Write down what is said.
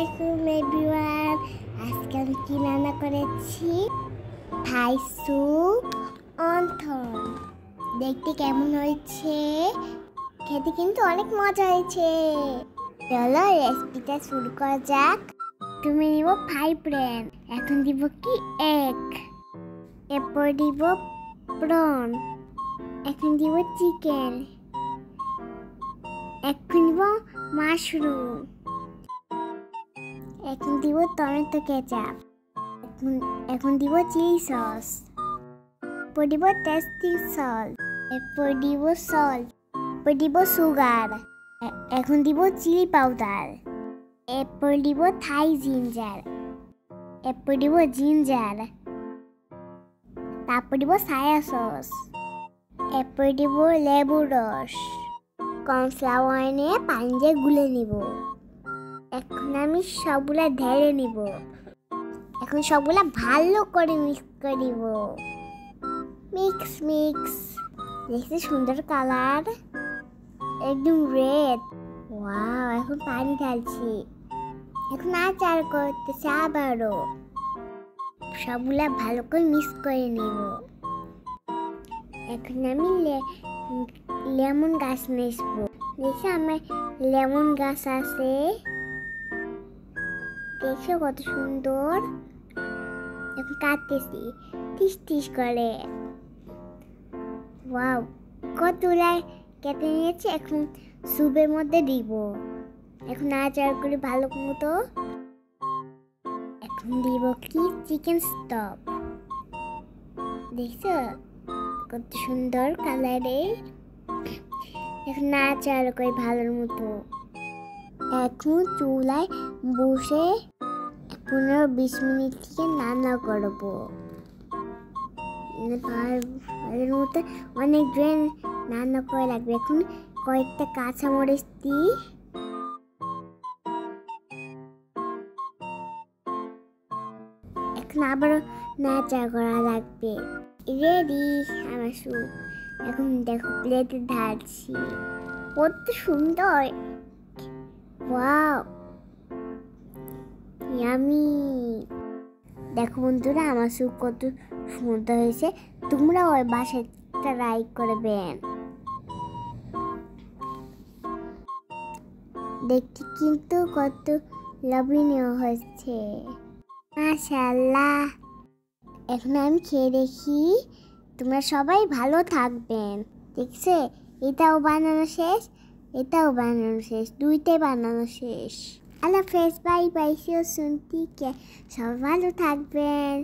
আলাইকুম এভরিওয়ান। আজকে আমি কি রান্না করেছি? Thai soup wonton. দেখতে কেমন হয়েছে? খেতে কিন্তু অনেক মজা হয়েছে। চলো রেসিপিটা শুরু করা যাক। তুমি নিব 5 ব্রেন। এখন দিব কি এগ, এরপর দিব প্রন, এখন দিব চিকেন, এখন দিব মাশরুম, এখন দিব টমেটো কেচাপ, এখন দিব চিলি সস, এরপর দিব টেস্টি সল্ট, এরপর দিব সল্ট, এরপর দিব সুগার, এখন দিব চিলি পাউডার, এরপর দিব থাই জিঞ্জার, এরপর দিব জিঞ্জার, তারপর দিব সয়া সস, এরপর দিব লেবুর রস। কর্নফ্লাওয়ার নিয়ে পানি দিয়ে গুলে নিব। এখন আমি সবগুলা ঢেলে নিব। এখন সবগুলা ভালো করে মিক্স করে দিব। Mix mix. দেখতে সুন্দর কালার, একদম রেড। ওয়াও, এখন পানি ঢালছি। এখন আচার করতেছে আবারও। সবগুলা ভালো করে মিক্স করে নিব। এখন আমি লেমন গাছ নেসবো। দেখি আমার লেমন গাছ আছে। দেখছো কত সুন্দর। এখন কাটতেছি টিস টিস করে। ওয়াও, কতগুলা কেটে নিয়েছি। এখন স্যুপের মধ্যে দিব। এখন আচার করে ভালো মতো। এখন দিব কি চিকেন স্টক। দেখছো কত সুন্দর কালারে। এখন আচার করে ভালোর মতো। এখন চুলায় বসে 15-20 মিনিট থেকে রান্না করবো। ভালোর মতো অনেক ড্রেন রান্না করে লাগবে। এখন কয়েকটা কাঁচামরিচ দিই। এখন আবারও নাচা করা লাগবে। রেডি আমার স্যুপ। এখন দেখো প্লেটে ঢালছি। কত সুন্দর। Wow, yummy. দেখো বন্ধুরা, আমার স্যুপ কত সুন্দর হয়েছে। তোমরা ওই বাসায় ট্রাই করবেন। দেখতে কিন্তু কত লোভনীয় হয়েছে। মাশাআল্লাহ। এখন আমি খেয়ে দেখি। তোমরা সবাই ভালো থাকবেন। দেখছে, এটাও বানানো শেষ, এটাও বানানো শেষ, দুইটাই বানানো শেষ। আল্লাহ হাফেজ, বাই বাই, সবাই ভালো থাকবেন।